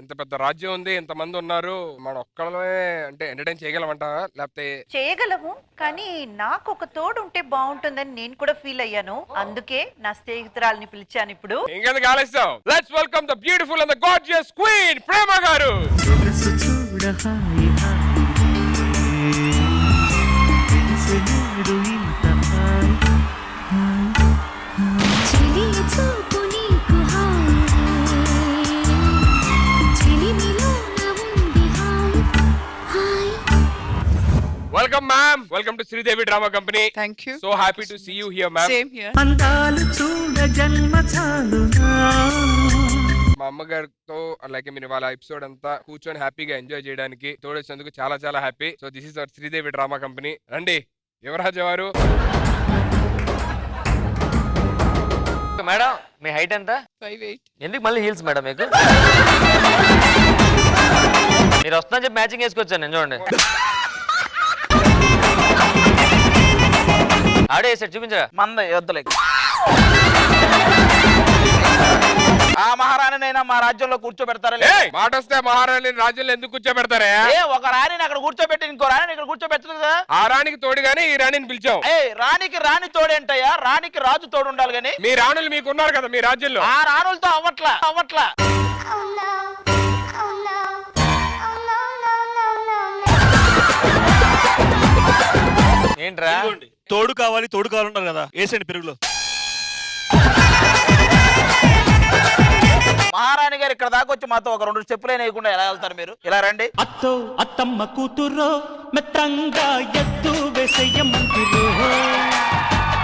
ఇంత పెద్ద రాజ్యం ఉంది, ఇంత మంది ఉన్నారు, మనం ఒక్కళ్ళమే అంటే ఎంటర్టైన్ చేయగలమంటావా? లేకపోతే చేయగలము, కానీ నాకు ఒక తోడు ఉంటే బాగుంటుందని నేను కూడా ఫీల్ అయ్యాను. అందుకే నా స్నేహితురాల్ని పిలిచాను ఇప్పుడు. ఇంకెందుకు ఆలస్యం, let's welcome the beautiful and the gorgeous queen Prema గారు. Welcome ma'am, welcome to Sridevi Drama Company. Thank you. So happy to see you here ma'am. Same here. అందాలు చూడ జన్మ చాలునా. మా అమ్మగారితో అలాగే మీరు వాళ్ళ ఎపిసోడ్ అంతా కూర్చొని హ్యాపీగా ఎంజాయ్ చేయడానికి తోడొచ్చినందుకు చాలా చాలా happy. So this is our Sridevi drama company. రండి యువరాజు వారు. మేడం మీ హైట్ ఎంత? 5'8". ఎందుకు మళ్ళీ హీల్స్ మేడం మీకు? మీరు వస్తున్నా చెప్పి మ్యాచింగ్ వేసుకొచ్చాను నేను, చూడండి. ఆడే సార్ చూపించా మంద యుద్ధలేక ఆ మహారాణినైనా మా రాజ్యంలో కూర్చోబెడతారా? మాట వస్తే మహారాణి రాజ్యంలో ఎందుకు కూర్చోబెడతారా? ఒక రాణిని అక్కడ కూర్చోబెట్టి ఇంకో రాణిని ఇక్కడ కూర్చోబెట్టదు కదా. ఆ రాణికి తోడుగానే ఈ రాణిని పిలిచాం. రాణికి రాణి తోడేంటయ్యా, రాణికి రాజు తోడు ఉండాలి గాని. మీ రాణులు మీకు ఉన్నారు కదా మీ రాజ్యంలో. ఆ రాణులతో అవ్వట్లా ఏంట్రా? తోడు కావాలంటారు కదా, వేసండి పెరుగులో. మహారాణి గారు ఇక్కడ దాకా వచ్చి మాతో ఒక 2 స్టెప్పులు వేయకుండా ఎలా వెళ్తారు మీరు? ఇలా రండి. అత్తో అత్తమ్మ కూతురో మెత్తంగా ఎత్తు వేసేయమంతురో,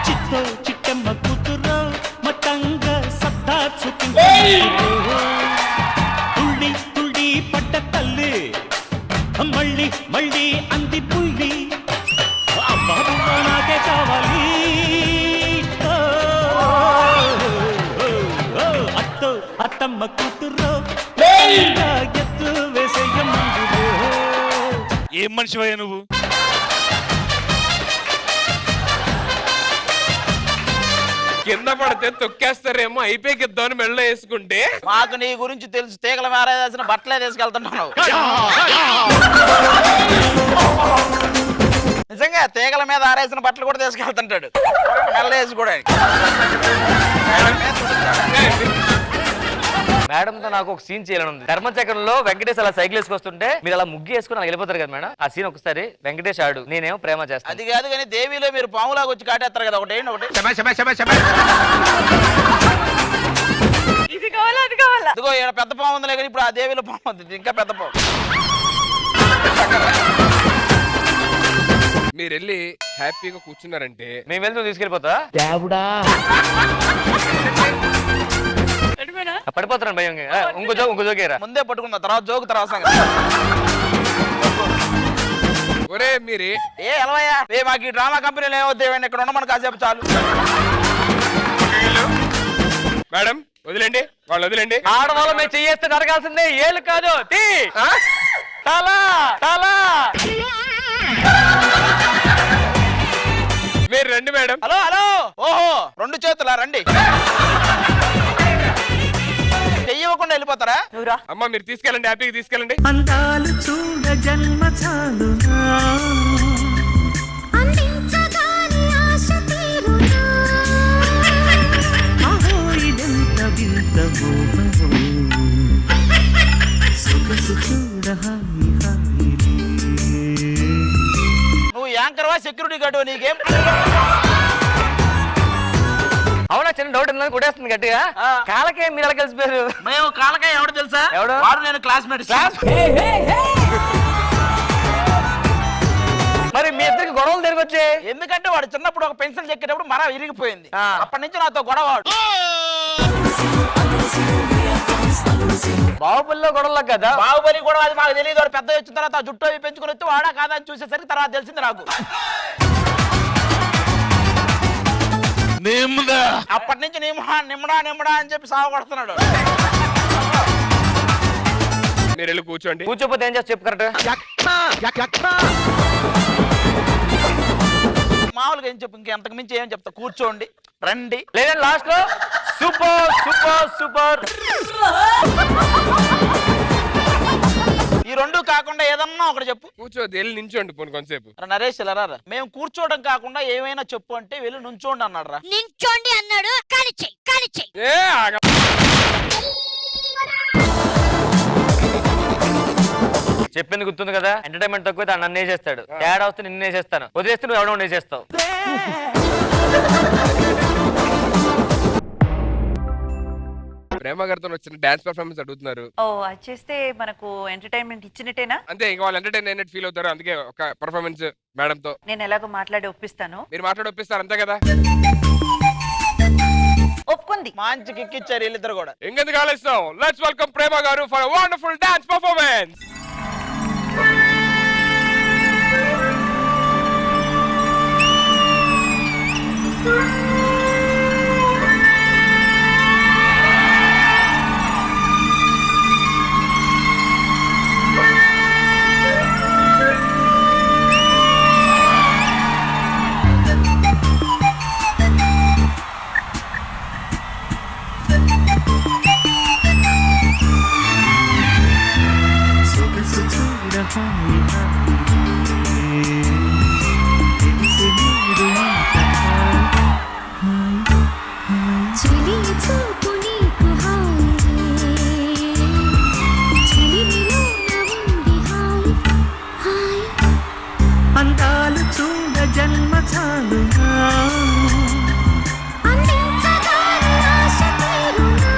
చిత్తో చిట్టమ్మ కూతురో మతంగా సత్తా చూపించురో, తుళ్ళి తుళ్ళి పట్ట తల్లి మళ్ళీ మళ్ళీ అంది పుల్లి, అబ్బా నాకే కావాలి. అత్తో అత్తమ్మ కూతురో ఎత్తు వేసేయమందురో. ఏం మనిషివయ్యా నువ్వు? కింద పడితే తొక్కేస్తారేమో, అయిపోయిద్దామని మెళ్ళ వేసుకుంటే. మాకు నీ గురించి తెలుసు, తీగల మేరేసిన బట్టలే తీసుకెళ్తున్నావు. నిజంగా తీగల మీద ఆరేసిన బట్టలు కూడా తీసుకెళ్తుంటాడు మెల్ల వేసి కూడా. మేడంతో నాకు ఒక సీన్ చేయాలని ఉంది. ధర్మచక్రంలో వెంకటేష్ అలా సైకిల్ వేసుకొస్తుంటే మీరు అలా ముగ్గు వేసుకుని అలా వెళ్ళిపోతారు కదా మేడం. ఆ సీన్ ఒకసారి వెంకటేష్ ఆడు, నేనేమో ప్రేమ చేస్తాను. అది కాదు కానీ దేవిలో మీరు పాములాగా వచ్చి కాటేస్తారు కదా, ఒకటి ఇది కావాలా అది కావాలా? ఇదిగో ఈయన పెద్ద పాము ఉందిలే కానీ ఇప్పుడు ఆ దేవిలో పాము ఉంది, ఇంకా పెద్ద పాము. మీరు వెళ్ళి హ్యాపీగా కూర్చున్నారంటే మేము వెళ్తూ తీసుకెళ్ళిపోతా పడిపోతున్నాను భయం. ఇంకో జోకేరా ముందే పట్టుకున్నా, తర్వాత జోకు తర్వాత సంగతి. ఒరే మీరే ఎలవయ్యా మాకు ఈ డ్రామా కంపెనీలో ఏమవుతాయి, ఇక్కడ ఉండమని కాసేపు చాలు. మేడం వదిలేండి, వాళ్ళు వదిలేండి. ఆడవాళ్ళు మేము చెయ్యేస్తే జరగాల్సిందే, ఏళ్ళు కాదు. తలా మీరు రండి మేడం. హలో ఓహో 2 చేతులా రండి. చెయ్యకుండా వెళ్ళిపోతారా? అమ్మ మీరు తీసుకెళ్ళండి, హ్యాపీగా తీసుకెళ్ళండి. అందాలు చూడ జన్మ చాలునా, అహో ఇదెంత వింత మోహమో, సొగసు చూడ హాయి హాయిలే. నువ్వు యాంకర్వా సెక్యూరిటీ గార్డు? నీకేం అవునా? చిన్న డౌట్ ఉందని కొట్టేస్తుంది గట్టిగా. కాలకే మీరు ఎలా కలిసిపోయారు? మేము కాలకాయ ఎవడు తెలుసా? ఎవడు? వాడు నేను క్లాస్మేట్స్. మరి మీ ఇద్దరికి గొడవలు తిరిగొచ్చే? ఎందుకంటే వాడు చిన్నప్పుడు ఒక పెన్సిల్ చెక్కేటప్పుడు మర ఇరిగిపోయింది, అప్పటి నుంచి నాతో గొడవ. బాహుబలిలో గొడవలకు కదా. బాహుబలి గొడవ అది మాకు తెలియదు. వాడు పెద్ద వచ్చిన తర్వాత జుట్టు అవి పెంచుకుని వచ్చి వాడా కాదా అని చూసేసరికి తర్వాత తెలిసింది నాకు. అప్పటి నుంచి నిమ్మడా అని చెప్పి సాగు కొడుతున్నాడు. మీరు వెళ్ళి కూర్చోండి. కూర్చోపోతే ఏం చేస్తా చెప్పు కరెక్ట్. మామూలుగా ఏం చెప్పు, ఇంకెంతకు మించి ఏం చెప్తా. కూర్చోండి, రండి. లేదండి లాస్ట్ లో సూపర్ సూపర్ సూపర్ ఈ రెండు కాకుండా ఏదన్నా ఒకటి చెప్పు. కూర్చోద్ది, వెళ్ళి నించోండి పోను కొంతసేపు. రా నరేష్ ఇలా రా. మేము కూర్చోవడం కాకుండా ఏమైనా చెప్పు అంటే వెళ్ళి నుంచోండి అన్నాడు రా. నించోండి అన్నాడు. కానిచ్చేయి కానిచ్చేయి. ఏ ఆగ- చెప్పింది గుర్తుంది కదా, ఎంటర్టైన్మెంట్ తక్కువ తను నన్ను వేసేస్తాడు, తేడా వస్తే నిన్ను వేసేస్తాను, వదిలేస్తే నువ్వు ఎవడో వేసేస్తావు. ప్రేమ గారితో వచ్చిన డాన్స్ పర్ఫార్మెన్స్ అడుగుతున్నారు. ఓ అది చేస్తే మనకు ఎంటర్టైన్మెంట్ ఇచ్చినట్టేనా? అంతే, ఇంకా వాళ్ళు ఎంటర్టైన్ అయినట్టు ఫీల్ అవుతారు. అందుకే ఒక పర్ఫార్మెన్స్ మేడం తో నేను ఎలాగో మాట్లాడి ఒప్పిస్తాను. మీరు మాట్లాడి ఒప్పిస్తారు, అంతే కదా? ఒప్పుకుంది. మంచి కిక్కిచ్చారు వీళ్ళిద్దరు కూడా. ఇంకెందుకు ఆలస్యం, లెట్స్ వెల్కమ్ ప్రేమ గారు ఫర్ వండర్ఫుల్ డాన్స్ పర్ఫార్మెన్స్. సొగసు చూడ హాయి హాయి తెలిసి నీరు చెలి చూపు నీకు హాయి చెలిమిలోన ఉంది హాయి హాయి. అందాలు చూడ జన్మ చాలునా అందించగానే ఆశ తీరునా.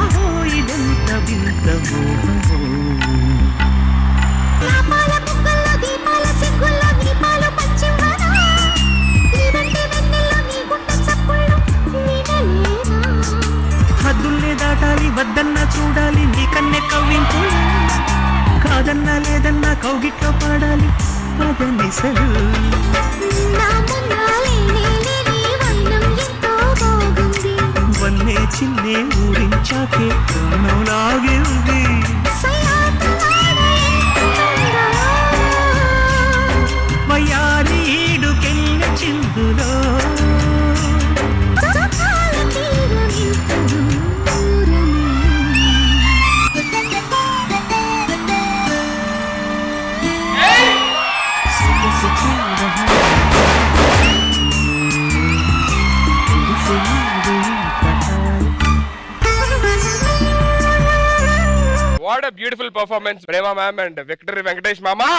అహో ఇదెంత వింత మోహమో నా పాల బుగ్గల్లో దీపాల సిగ్గుల్లో దీపాలు పంచివ్వనా. నీవంటి వెన్నెల్లో నీ గుండె చప్పుళ్ళు వినలేనా. హద్దుల్నే దాటాలి వద్దన్నా చూడాలి నీ కన్నె కవ్వింపు కాదన్నా లేదన్నా కౌగిట్లో పాడాలి పదనిసలు నా ముందాలే లేని వైనం ఎంతో బాగుంది. వన్నే చిన్నే ఊరించాకే ప్రాణం లాగే ఉంది సయ్యాటలాడే ఎంతుందో. వయ్యారి ఈడుకెళ్ళ చిందులో సుఖాల తీరం ఇంత దూరమే. సొగసు చూడ తెలిసి నీరు ఇంత హాయి. What a beautiful performance Prema ma'am and victory Venkatesh మామా.